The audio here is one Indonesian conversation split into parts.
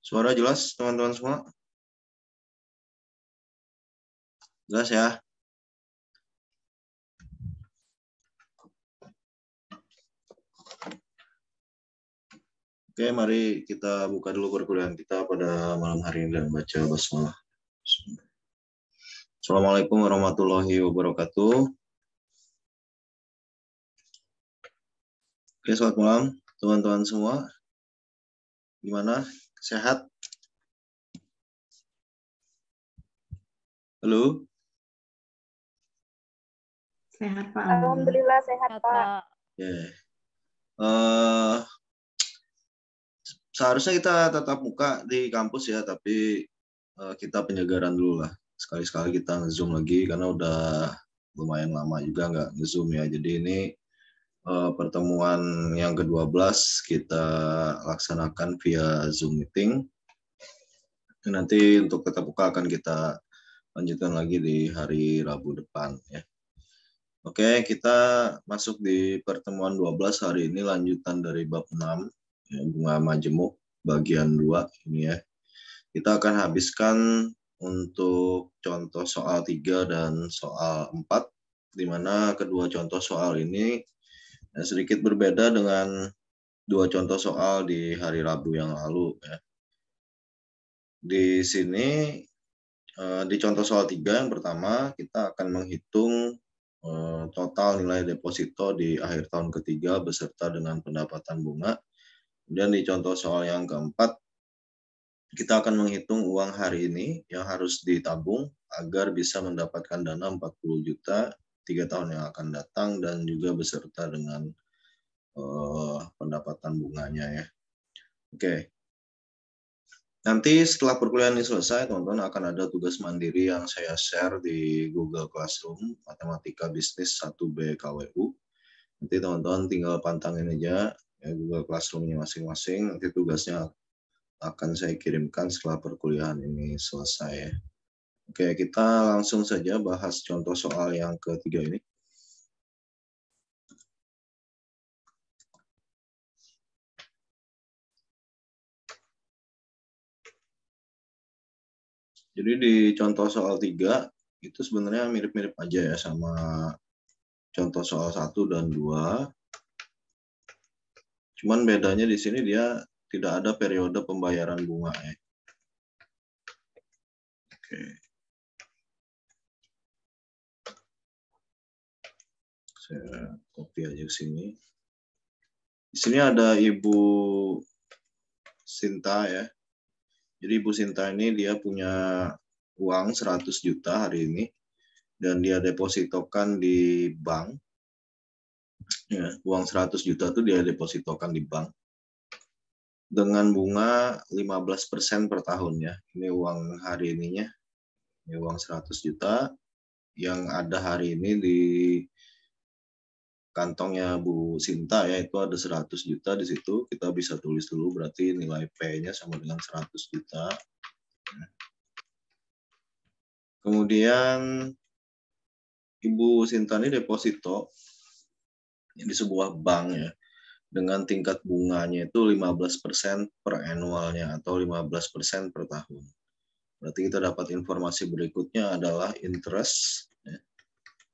Suara jelas teman-teman semua? Jelas ya? Oke, mari kita buka dulu perkuliahan kita pada malam hari ini dan baca basmalah. Assalamualaikum warahmatullahi wabarakatuh. Oke, selamat malam teman-teman semua. Gimana? Sehat? Halo? Sehat Pak. Alhamdulillah sehat Pak. Oke. Seharusnya kita tatap muka di kampus ya, tapi kita penyegaran dulu lah. Sekali-sekali kita nge-zoom lagi karena udah lumayan lama juga nggak nge-zoom ya. Jadi ini pertemuan yang ke-12 kita laksanakan via Zoom meeting. Nanti untuk tatap muka akan kita lanjutkan lagi di hari Rabu depan ya. Oke, kita masuk di pertemuan 12 hari ini lanjutan dari bab 6 ya, bunga majemuk bagian 2 ini ya. Kita akan habiskan untuk contoh soal 3 dan soal 4, di mana kedua contoh soal ini sedikit berbeda dengan dua contoh soal di hari Rabu yang lalu ya. Di sini di contoh soal 3 yang pertama kita akan menghitung total nilai deposito di akhir tahun ketiga beserta dengan pendapatan bunga. Kemudian di contoh soal yang keempat kita akan menghitung uang hari ini yang harus ditabung agar bisa mendapatkan dana 40 juta 3 tahun yang akan datang dan juga beserta dengan pendapatan bunganya ya. Oke. Nanti setelah perkuliahan ini selesai, teman-teman akan ada tugas mandiri yang saya share di Google Classroom, Matematika Bisnis 1B KWU. Nanti teman-teman tinggal pantangin aja ya, Google Classroom-nya masing-masing. Nanti tugasnya akan saya kirimkan setelah perkuliahan ini selesai ya. Oke, kita langsung saja bahas contoh soal yang ketiga ini. Jadi di contoh soal 3 itu sebenarnya mirip-mirip aja ya sama contoh soal 1 dan 2. Cuman bedanya di sini dia tidak ada periode pembayaran bunga ya. Oke. Saya copy aja ke sini. Di sini ada Ibu Sinta ya. Jadi Ibu Sinta ini dia punya uang 100 juta hari ini dan dia depositokan di bank. Ya, uang 100 juta itu dia depositokan di bank dengan bunga 15% per tahun ya. Ini uang hari ininya. Ini uang 100 juta yang ada hari ini di kantongnya Bu Sinta ya, itu ada 100 juta di situ. Kita bisa tulis dulu berarti nilai P-nya sama dengan 100 juta. Kemudian Ibu Sinta ini deposito di sebuah bank ya, dengan tingkat bunganya itu 15% per annualnya atau 15% per tahun. Berarti kita dapat informasi berikutnya adalah interest ya.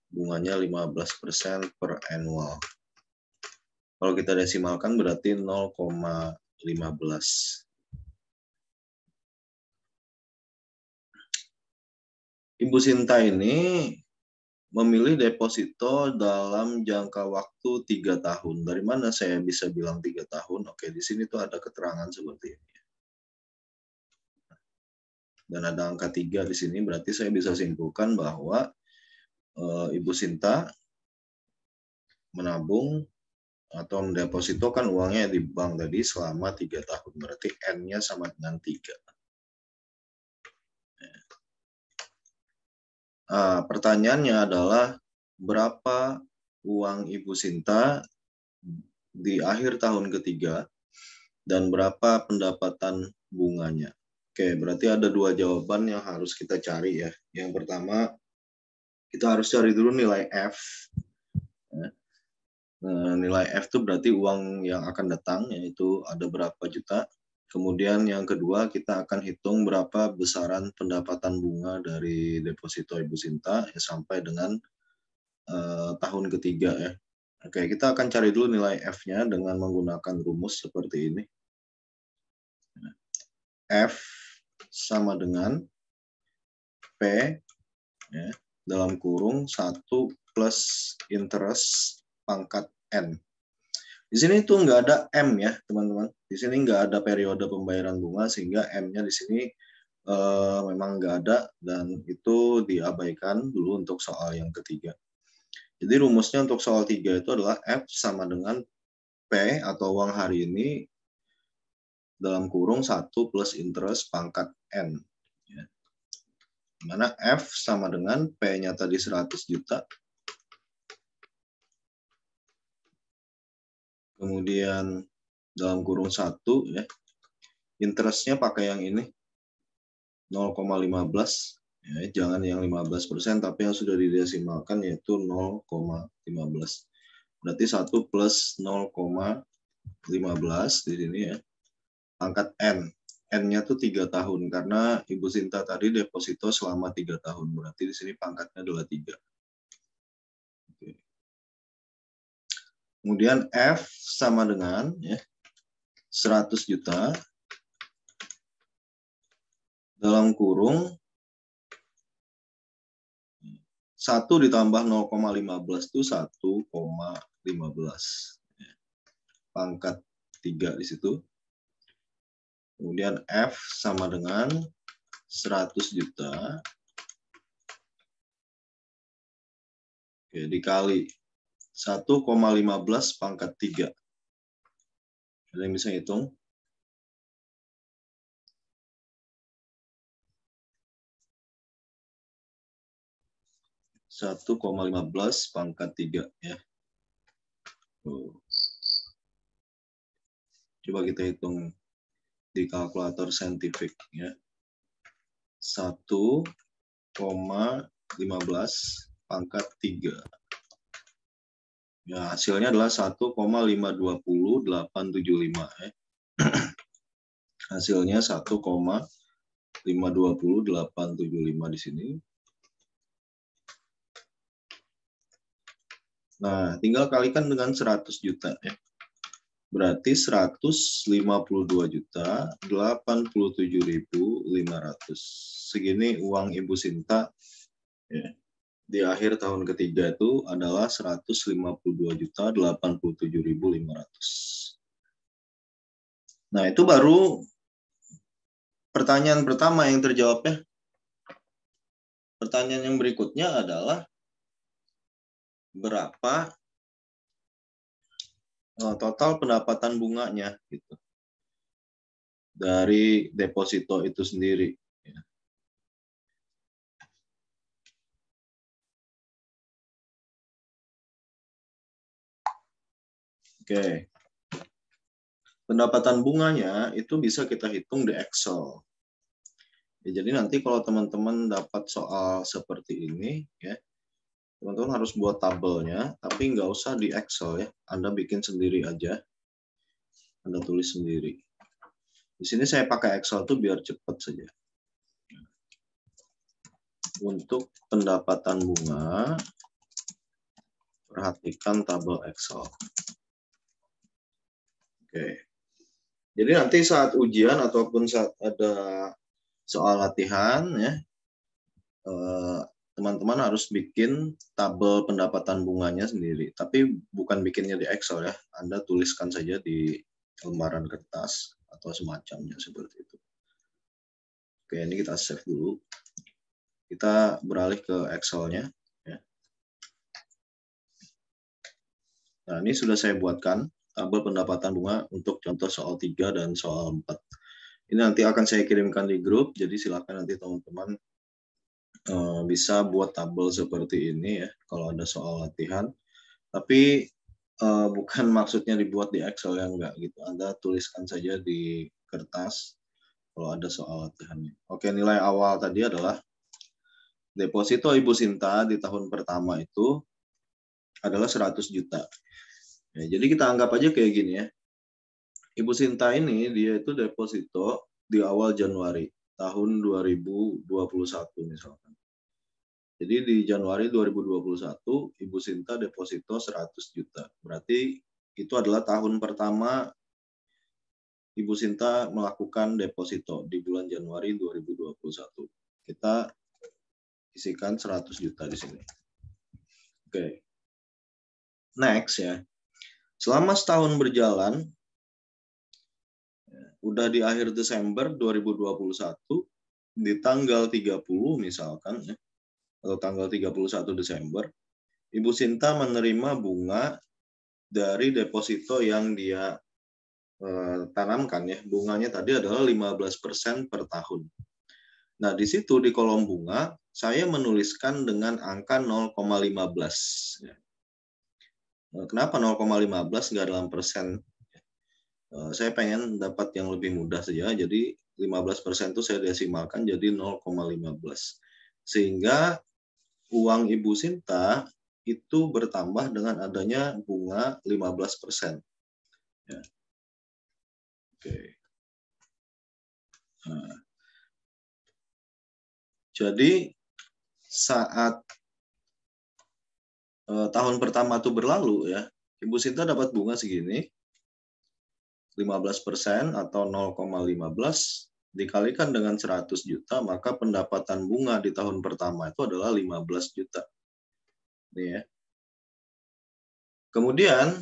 Bunganya 15% per annual. Kalau kita desimalkan berarti 0,15. Ibu Sinta ini memilih deposito dalam jangka waktu 3 tahun. Dari mana saya bisa bilang 3 tahun? Oke, di sini tuh ada keterangan seperti ini. Dan ada angka 3 di sini, berarti saya bisa simpulkan bahwa Ibu Sinta menabung atau mendepositokan uangnya di bank tadi selama 3 tahun. Berarti N-nya sama dengan 3. Pertanyaannya adalah berapa uang Ibu Sinta di akhir tahun ketiga dan berapa pendapatan bunganya. Oke, berarti ada 2 jawaban yang harus kita cari ya. Yang pertama, kita harus cari dulu nilai F. Nilai F itu berarti uang yang akan datang, yaitu ada berapa juta. Kemudian yang kedua, kita akan hitung berapa besaran pendapatan bunga dari deposito Ibu Sinta ya, sampai dengan tahun ketiga ya. Oke, kita akan cari dulu nilai F-nya dengan menggunakan rumus seperti ini. F sama dengan P ya, dalam kurung 1 plus interest pangkat N. Di sini tuh nggak ada M ya, teman-teman. Di sini nggak ada periode pembayaran bunga, sehingga M-nya di sini memang nggak ada, dan itu diabaikan dulu untuk soal yang ketiga. Jadi rumusnya untuk soal 3 itu adalah F sama dengan P atau uang hari ini dalam kurung 1 plus interest pangkat N. Ya. Dimana F sama dengan P-nya tadi 100 juta. Kemudian dalam kurung 1 ya. Interestnya pakai yang ini 0,15. Ya, jangan yang 15%, tapi yang sudah didesimalkan yaitu 0,15. Berarti 1 plus 0,15 di sini ya. Pangkat N. N-nya tuh 3 tahun, karena Ibu Sinta tadi deposito selama 3 tahun. Berarti di sini pangkatnya adalah 3. Oke. Kemudian F sama dengan ya, 100 juta dalam kurung 1 ditambah 0,15 itu 1,15. Pangkat 3 di situ. Kemudian F sama dengan 100 juta. Oke, dikali 1,15 pangkat 3. Ada yang bisa hitung? Satu 1,15 pangkat 3 ya. Coba kita hitung di kalkulator saintifik ya. 1,15 pangkat 3. Ya, hasilnya adalah 1,520875 ya. Hasilnya 1,520875 di sini. Nah, tinggal kalikan dengan 100 juta ya. Berarti 152.087.500. Segini uang Ibu Sinta ya, di akhir tahun ketiga itu adalah 152.087.500. Nah, itu baru pertanyaan pertama yang terjawab ya. Pertanyaan yang berikutnya adalah berapa total pendapatan bunganya gitu dari deposito itu sendiri. Oke. Pendapatan bunganya itu bisa kita hitung di Excel. Ya, jadi nanti kalau teman-teman dapat soal seperti ini, ya, teman-teman harus buat tabelnya, tapi nggak usah di Excel ya. Anda bikin sendiri aja. Anda tulis sendiri. Di sini saya pakai Excel tuh biar cepat saja. Untuk pendapatan bunga, perhatikan tabel Excel. Oke. Jadi nanti saat ujian ataupun saat ada soal latihan ya, teman-teman harus bikin tabel pendapatan bunganya sendiri. Tapi bukan bikinnya di Excel ya. Anda tuliskan saja di lembaran kertas atau semacamnya seperti itu. Oke, ini kita save dulu. Kita beralih ke Excel-nya. Ya. Nah, ini sudah saya buatkan tabel pendapatan bunga untuk contoh soal 3 dan soal 4. Ini nanti akan saya kirimkan di grup, jadi silakan nanti teman-teman bisa buat tabel seperti ini ya, kalau ada soal latihan. Tapi bukan maksudnya dibuat di Excel ya, enggak gitu. Anda tuliskan saja di kertas kalau ada soal latihannya. Oke, nilai awal tadi adalah deposito Ibu Sinta di tahun pertama itu adalah 100 juta. Ya, jadi kita anggap aja kayak gini ya. Ibu Sinta ini dia itu deposito di awal Januari tahun 2021 misalkan. Jadi di Januari 2021 Ibu Sinta deposito 100 juta. Berarti itu adalah tahun pertama Ibu Sinta melakukan deposito di bulan Januari 2021. Kita isikan 100 juta di sini. Oke. Next ya. Selama setahun berjalan, udah di akhir Desember 2021, di tanggal 30 misalkan, ya, atau tanggal 31 Desember, Ibu Sinta menerima bunga dari deposito yang dia tanamkan ya. Bunganya tadi adalah 15% per tahun. Nah, di situ di kolom bunga, saya menuliskan dengan angka 0,15. Kenapa 0,15 nggak dalam persen? Saya pengen dapat yang lebih mudah saja, jadi 15% itu saya desimalkan jadi 0,15. Sehingga uang Ibu Sinta itu bertambah dengan adanya bunga 15%. Ya. Oke. Nah, jadi saat tahun pertama itu berlalu ya, Ibu Sinta dapat bunga segini, 15% atau 0,15 dikalikan dengan 100 juta, maka pendapatan bunga di tahun pertama itu adalah 15 juta. Nih ya. Kemudian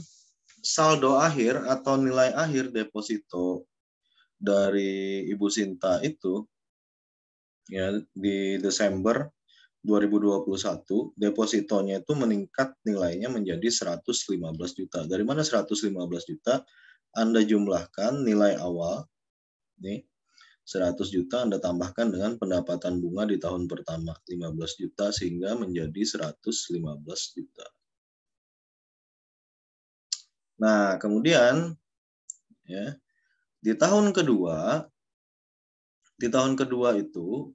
saldo akhir atau nilai akhir deposito dari Ibu Sinta itu ya di Desember 2021 depositonya itu meningkat nilainya menjadi 115 juta. Dari mana 115 juta? Anda jumlahkan nilai awal nih 100 juta Anda tambahkan dengan pendapatan bunga di tahun pertama 15 juta sehingga menjadi 115 juta. Nah, kemudian ya di tahun kedua itu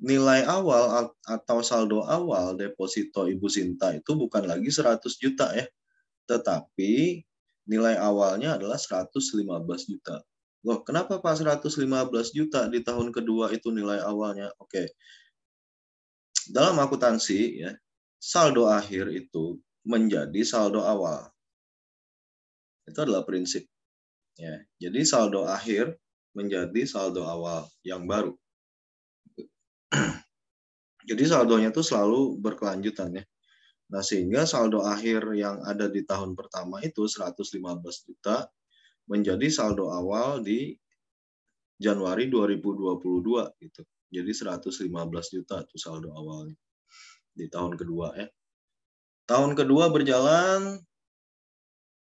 nilai awal atau saldo awal deposito Ibu Sinta itu bukan lagi 100 juta ya, tetapi nilai awalnya adalah 115 juta. Loh, kenapa Pak 115 juta di tahun kedua itu nilai awalnya? Oke. Dalam akuntansi ya, saldo akhir itu menjadi saldo awal. Itu adalah prinsip. Ya. Jadi saldo akhir menjadi saldo awal yang baru. Jadi saldonya itu selalu berkelanjutan ya. Nah, sehingga saldo akhir yang ada di tahun pertama itu 115 juta menjadi saldo awal di Januari 2022 gitu. Jadi 115 juta itu saldo awalnya di tahun kedua ya. Tahun kedua berjalan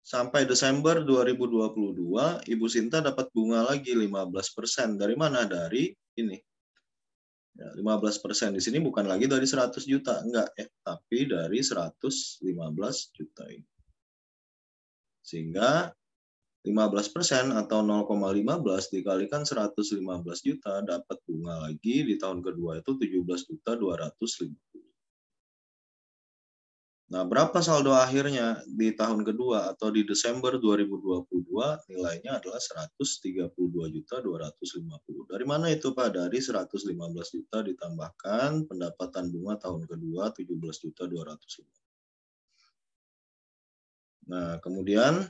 sampai Desember 2022, Ibu Sinta dapat bunga lagi 15%. Dari mana? Dari ini. Ya, 15% di sini bukan lagi dari 100 juta, enggak ya, tapi dari 115 juta ini. Sehingga 15% atau 0,15 dikalikan 115 juta dapat bunga lagi di tahun kedua itu 17.250. Nah, berapa saldo akhirnya di tahun kedua atau di Desember 2022 nilainya adalah 132.250. Dari mana itu Pak? Dari 115 juta ditambahkan pendapatan bunga tahun kedua 17.250. Nah, kemudian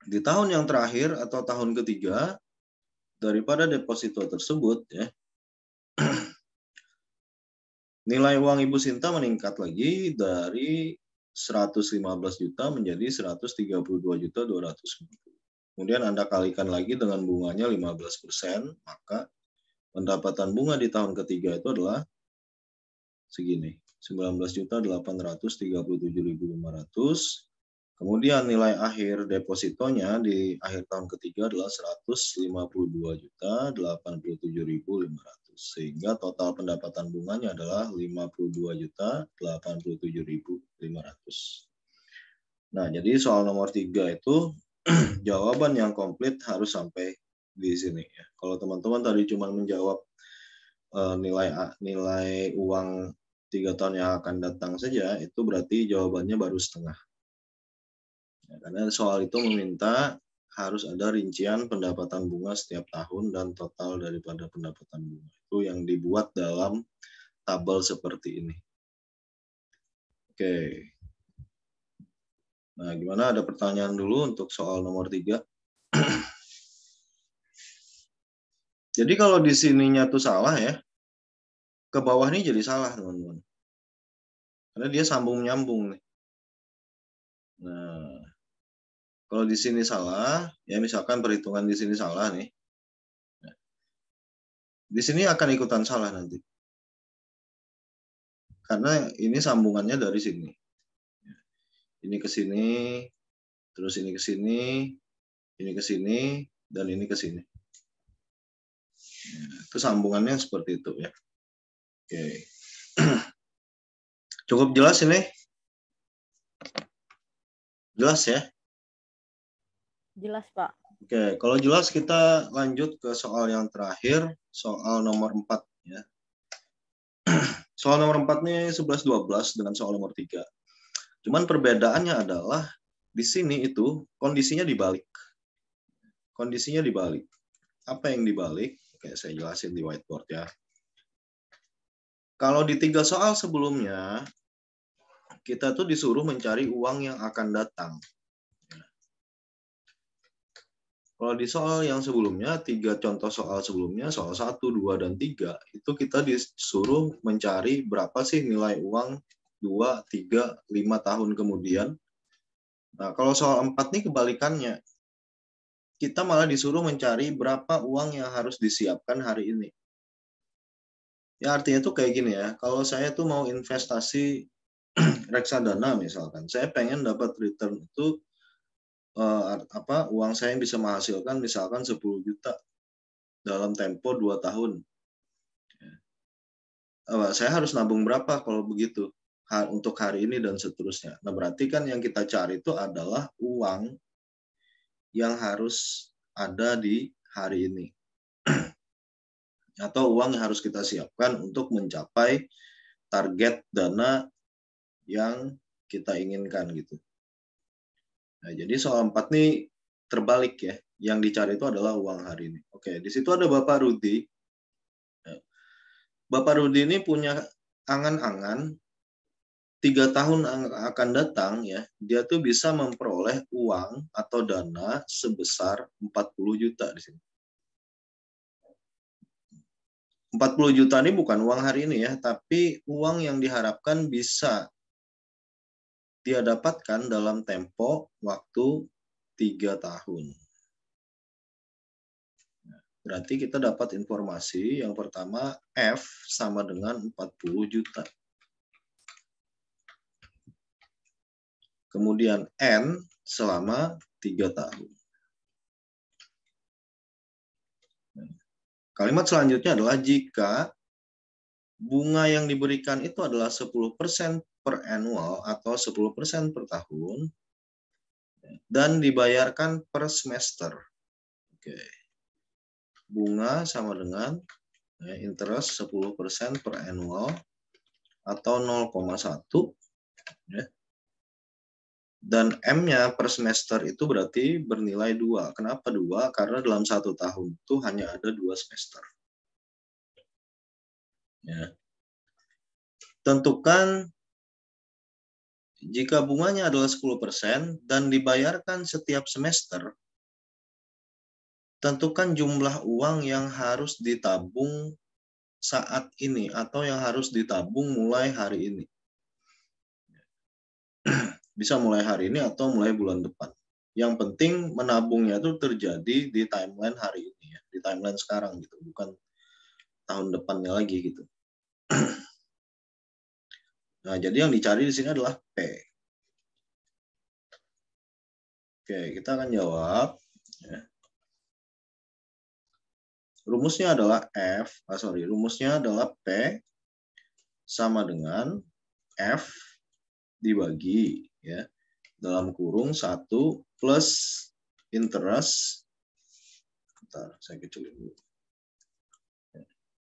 di tahun yang terakhir atau tahun ketiga daripada deposito tersebut ya, nilai uang Ibu Sinta meningkat lagi dari 115 juta menjadi 132.250. Kemudian Anda kalikan lagi dengan bunganya 15%, maka pendapatan bunga di tahun ketiga itu adalah segini, 19.837.500. Kemudian nilai akhir depositonya di akhir tahun ketiga adalah 152.087.500. Sehingga total pendapatan bunganya adalah 52.087.500. Nah, jadi soal nomor 3 itu jawaban yang komplit harus sampai di sini ya. Kalau teman-teman tadi cuma menjawab nilai uang 3 tahun yang akan datang saja, itu berarti jawabannya baru setengah. Ya, karena soal itu meminta harus ada rincian pendapatan bunga setiap tahun dan total daripada pendapatan bunga. Itu yang dibuat dalam tabel seperti ini. Oke. Nah, gimana? Ada pertanyaan dulu untuk soal nomor 3. Jadi kalau di sininya tuh salah ya, ke bawah ini jadi salah, teman-teman. Karena dia sambung-nyambung nih. Nah, kalau di sini salah, ya misalkan perhitungan di sini salah nih. Di sini akan ikutan salah nanti. Karena ini sambungannya dari sini. Ini ke sini, terus ini ke sini, ini ke sini, dan ini ke sini. Itu sambungannya seperti itu ya. Oke. Cukup jelas ini? Jelas ya? Jelas, Pak. Oke, kalau jelas kita lanjut ke soal yang terakhir, soal nomor 4 ya. Soal nomor 4 ini 11-12 dengan soal nomor 3. Cuman perbedaannya adalah di sini itu kondisinya dibalik. Kondisinya dibalik. Apa yang dibalik? Oke, saya jelasin di whiteboard ya. Kalau di 3 soal sebelumnya, kita tuh disuruh mencari uang yang akan datang. Kalau di soal yang sebelumnya, 3 contoh soal sebelumnya, soal 1, 2, dan 3, itu kita disuruh mencari berapa sih nilai uang 2, 3, 5 tahun kemudian. Nah, kalau soal 4 nih kebalikannya. Kita malah disuruh mencari berapa uang yang harus disiapkan hari ini. Ya artinya tuh kayak gini ya, kalau saya tuh mau investasi reksadana misalkan, saya pengen dapat return itu uang saya yang bisa menghasilkan misalkan 10 juta dalam tempo 2 tahun. Saya harus nabung berapa kalau begitu untuk hari ini dan seterusnya. Nah, berarti kan yang kita cari itu adalah uang yang harus ada di hari ini. Atau uang yang harus kita siapkan untuk mencapai target dana yang kita inginkan gitu. Nah, jadi soal 4 nih terbalik ya. Yang dicari itu adalah uang hari ini. Oke, di situ ada Bapak Rudi. Bapak Rudi ini punya angan-angan 3 tahun akan datang ya, dia tuh bisa memperoleh uang atau dana sebesar 40 juta di sini. 40 juta ini bukan uang hari ini ya, tapi uang yang diharapkan bisa dia dapatkan dalam tempo waktu 3 tahun. Berarti kita dapat informasi yang pertama F sama dengan 40 juta. Kemudian N selama 3 tahun. Kalimat selanjutnya adalah jika bunga yang diberikan itu adalah 10% per annual atau 10% per tahun dan dibayarkan per semester. Oke. Bunga sama dengan interest 10% per annual atau 0,1 ya. Dan M-nya per semester itu berarti bernilai 2. Kenapa 2? Karena dalam 1 tahun itu hanya ada 2 semester. Ya. Tentukan jika bunganya adalah 10% dan dibayarkan setiap semester, tentukan jumlah uang yang harus ditabung saat ini atau yang harus ditabung mulai hari ini. Bisa mulai hari ini atau mulai bulan depan. Yang penting menabungnya itu terjadi di timeline hari ini ya, di timeline sekarang gitu, bukan tahun depannya lagi gitu. Nah, jadi yang dicari di sini adalah P. Oke, kita akan jawab. Ya. Rumusnya adalah rumusnya adalah P sama dengan F dibagi ya dalam kurung 1 plus interest. Bentar, saya kecilin dulu.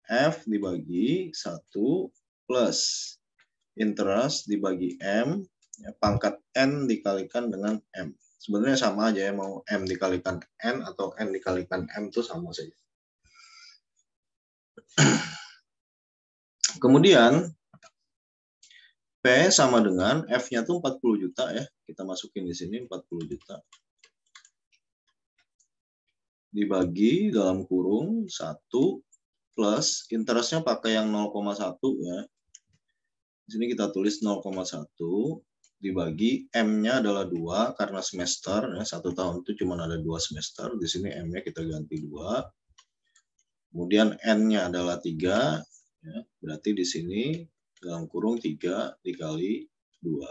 F dibagi 1 plus interest dibagi M, ya, pangkat N dikalikan dengan M. Sebenarnya sama aja ya, mau M dikalikan N atau N dikalikan M itu sama saja. Kemudian P sama dengan F-nya tuh 40 juta ya. Kita masukin di sini 40 juta. Dibagi dalam kurung 1 plus interestnya pakai yang 0,1 ya. Di sini kita tulis 0,1 dibagi M-nya adalah 2 karena semester ya, 1 tahun itu cuma ada 2 semester. Di sini M-nya kita ganti 2. Kemudian N-nya adalah 3 ya, berarti di sini dalam kurung 3 dikali 2.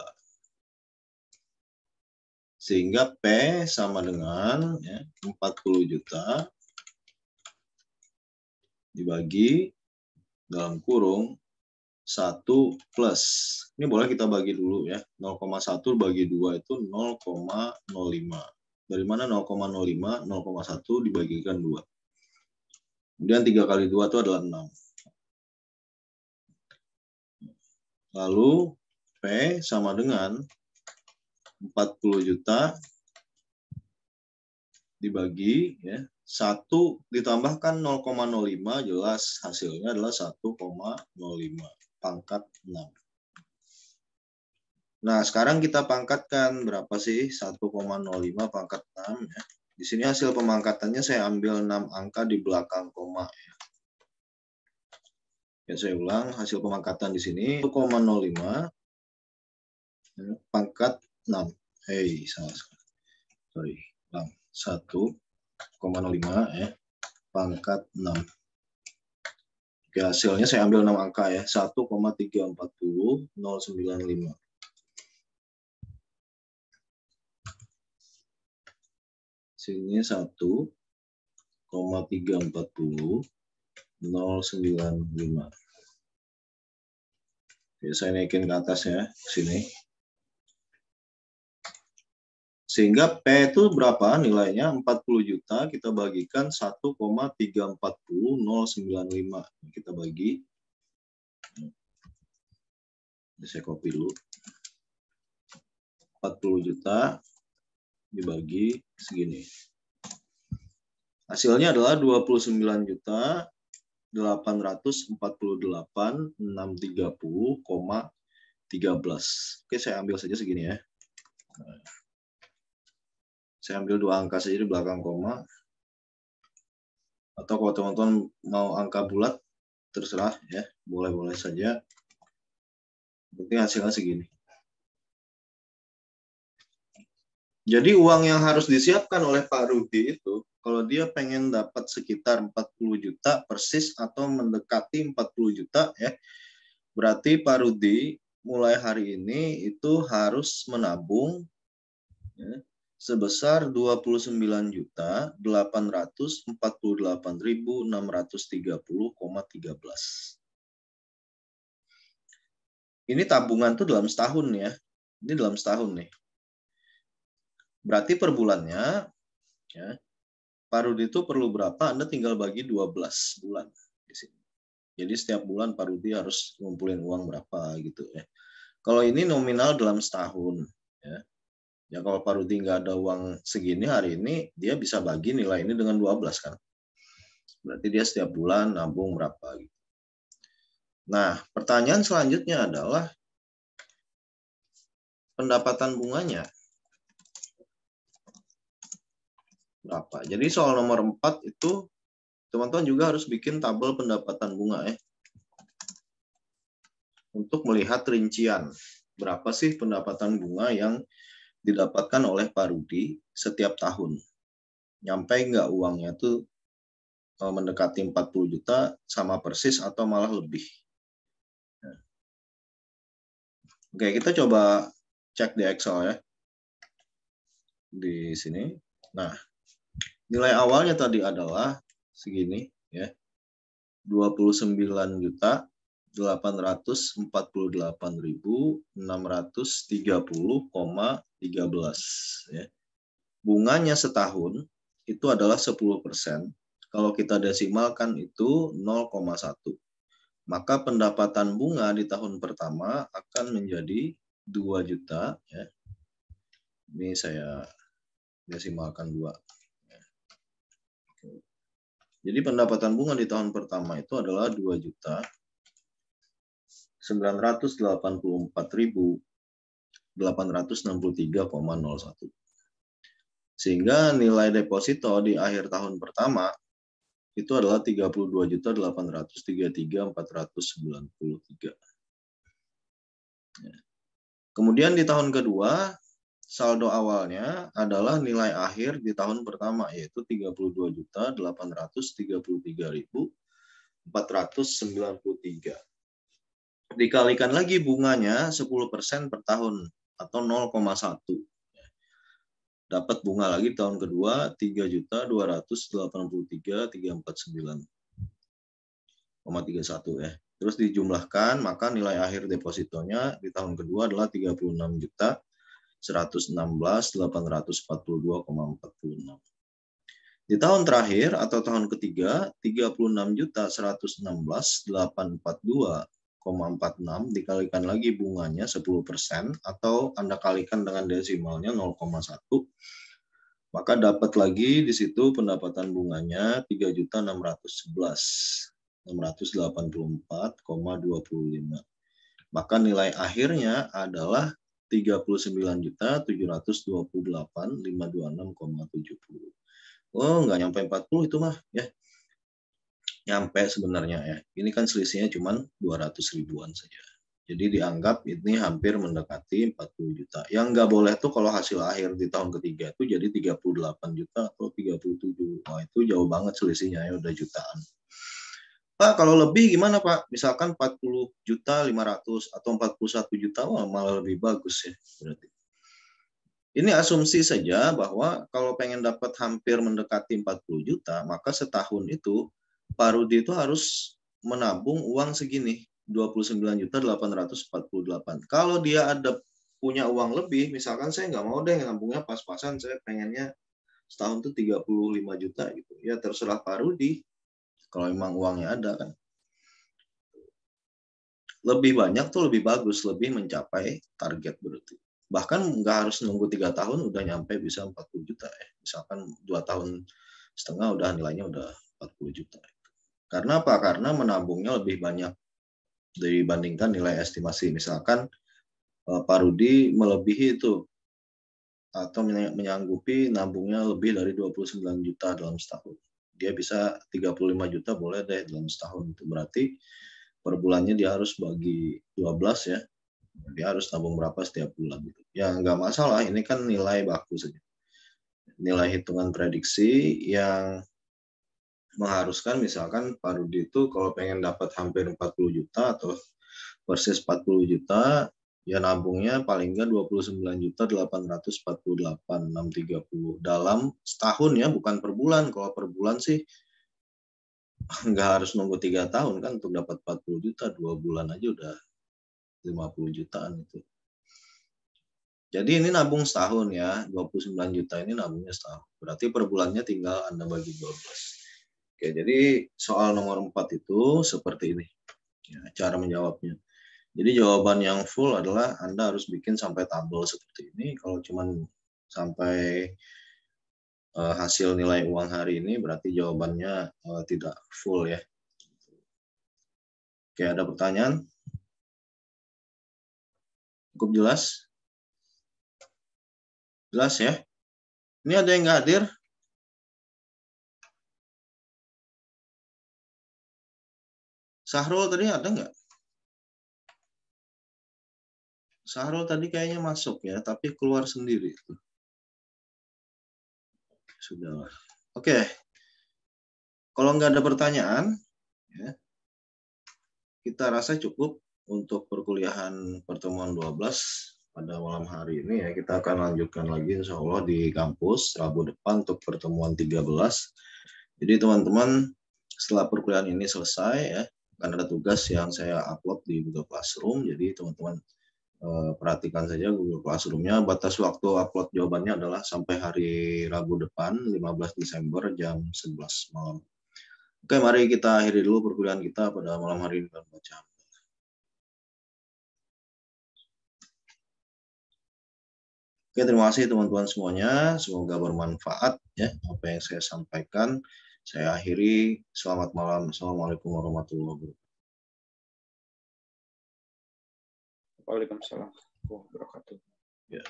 Sehingga P sama dengan ya, 40 juta dibagi dalam kurung 1 plus. Ini boleh kita bagi dulu ya. 0,1 bagi 2 itu 0,05. Dari mana 0,05? 0,1 dibagikan 2. Kemudian 3 kali 2 itu adalah 6. Lalu P sama dengan 40 juta dibagi ya, 1 ditambahkan 0,05 jelas hasilnya adalah 1,05 pangkat 6. Nah, sekarang kita pangkatkan berapa sih 1,05 pangkat 6 ya. Di sini hasil pemangkatannya saya ambil 6 angka di belakang koma ya. Ya, saya ulang hasil pemangkatan di sini 1,05 pangkat 6. Salah. Sorry. 1,05 ya, pangkat 6. Oke, hasilnya saya ambil 6 angka ya, 1,340095. Sini 1,340095. Oke, saya naikin ke atas ya, sini. Sehingga P itu berapa nilainya? 40 juta kita bagikan 1,340095. Kita bagi. Saya copy dulu. 40 juta dibagi segini. Hasilnya adalah 29 juta 848.630,13. Oke, saya ambil saja segini ya. Saya ambil 2 angka saja di belakang koma. Atau kalau teman-teman mau angka bulat, terserah ya, boleh-boleh saja. Penting hasilnya segini. Jadi uang yang harus disiapkan oleh Pak Rudi itu, kalau dia pengen dapat sekitar 40 juta persis atau mendekati 40 juta ya, berarti Pak Rudi mulai hari ini itu harus menabung ya, sebesar 29.848.630,13. Ini tabungan tuh dalam setahun ya. Ini dalam setahun nih. Berarti per bulannya ya, Pak Rudi itu perlu berapa? Anda tinggal bagi 12 bulan di sini. Jadi setiap bulan Pak Rudi harus ngumpulin uang berapa gitu ya. Kalau ini nominal dalam setahun ya. Ya kalau Pak Rudi nggak ada uang segini hari ini, dia bisa bagi nilai ini dengan 12 kan. Berarti dia setiap bulan nabung berapa gitu. Nah, pertanyaan selanjutnya adalah pendapatan bunganya berapa. Jadi soal nomor 4 itu teman-teman juga harus bikin tabel pendapatan bunga ya. Untuk melihat rincian berapa sih pendapatan bunga yang didapatkan oleh Pak Rudi setiap tahun. Nyampe nggak uangnya tuh mendekati 40 juta sama persis atau malah lebih. Oke, kita coba cek di Excel ya. Di sini. Nah, nilai awalnya tadi adalah segini ya. 29.848.630,13 ya. Bunganya setahun itu adalah 10%. Kalau kita desimalkan itu 0,1. Maka pendapatan bunga di tahun pertama akan menjadi 2 juta ya. Ini saya desimalkan 2. Jadi pendapatan bunga di tahun pertama itu adalah 2.984.863,01. Sehingga nilai deposito di akhir tahun pertama itu adalah 32.833.493. Kemudian di tahun kedua, saldo awalnya adalah nilai akhir di tahun pertama, yaitu 32.833.493. Dikalikan lagi bunganya 10% per tahun atau 0,1. Dapat bunga lagi di tahun kedua 3.283.349,31 ya. Terus dijumlahkan, maka nilai akhir depositonya di tahun kedua adalah 36.116.842,46. Di tahun terakhir atau tahun ketiga 36.116.842,46 dikalikan lagi bunganya 10% atau Anda kalikan dengan desimalnya 0,1, maka dapat lagi di situ pendapatan bunganya 3.611.684,25. Maka nilai akhirnya adalah 39.728.526,70. Oh, nggak nyampe 40 itu mah ya. Nyampe sebenarnya ya. Ini kan selisihnya cuma 200 ribuan saja. Jadi dianggap ini hampir mendekati 40 juta. Yang nggak boleh tuh kalau hasil akhir di tahun ketiga itu jadi 38 juta atau 37. Wah, itu jauh banget selisihnya ya, udah jutaan. Pak, kalau lebih gimana Pak? Misalkan 40 juta 500 atau 41 juta, wah, malah lebih bagus ya berarti. Ini asumsi saja bahwa kalau pengen dapat hampir mendekati 40 juta, maka setahun itu Pak Rudi itu harus menabung uang segini, 29.848. Kalau dia ada punya uang lebih, misalkan saya nggak mau deh nabungnya pas-pasan, saya pengennya setahun itu 35 juta gitu. Ya terserah Pak Rudi, kalau emang uangnya ada kan. Lebih banyak tuh lebih bagus, lebih mencapai target berarti. Bahkan nggak harus nunggu 3 tahun udah nyampe bisa 40 juta ya. Misalkan 2 tahun setengah udah nilainya udah 40 juta. Karena apa? Karena menabungnya lebih banyak dibandingkan nilai estimasi. Misalkan Pak Rudi melebihi itu atau menyanggupi nabungnya lebih dari 29 juta dalam setahun. Dia bisa 35 juta boleh deh dalam setahun. Itu berarti per bulannya dia harus bagi 12 ya. Dia harus tabung berapa setiap bulan gitu. Ya nggak masalah, ini kan nilai baku saja. Nilai hitungan prediksi yang mengharuskan misalkan Pak Rudi itu kalau pengen dapat hampir 40 juta atau persis 40 juta, ya nabungnya paling nggak 29.848.630 dalam setahun ya, bukan per bulan. Kalau per bulan sih nggak harus nunggu 3 tahun kan untuk dapat 40 juta, 2 bulan aja udah 50 jutaan itu. Jadi ini nabung setahun ya, 29 juta ini nabungnya setahun. Berarti per bulannya tinggal Anda bagi 12. Oke, jadi soal nomor 4 itu seperti ini. Ya, cara menjawabnya. Jadi jawaban yang full adalah Anda harus bikin sampai tabel seperti ini. Kalau cuma sampai hasil nilai uang hari ini berarti jawabannya tidak full ya. Oke, ada pertanyaan? Cukup jelas? Jelas ya? Ini ada yang nggak hadir? Sahrul tadi ada nggak? Sahrul tadi kayaknya masuk ya, tapi keluar sendiri. Sudah. Oke. Kalau nggak ada pertanyaan, ya, kita rasa cukup untuk perkuliahan pertemuan 12 pada malam hari ini ya. Kita akan lanjutkan lagi insya Allah di kampus Rabu depan untuk pertemuan 13. Jadi teman-teman setelah perkuliahan ini selesai ya, akan ada tugas yang saya upload di Google Classroom. Jadi teman-teman perhatikan saja Google Classroom-nya. Batas waktu upload jawabannya adalah sampai hari Rabu depan 15 Desember jam 11 malam. Oke, mari kita akhiri dulu perkuliahan kita pada malam hari ini dengan baca. Oke, terima kasih teman-teman semuanya. Semoga bermanfaat ya apa yang saya sampaikan. Saya akhiri. Selamat malam. Assalamualaikum warahmatullahi wabarakatuh. Waalaikumsalam warahmatullahi wabarakatuh. Ya.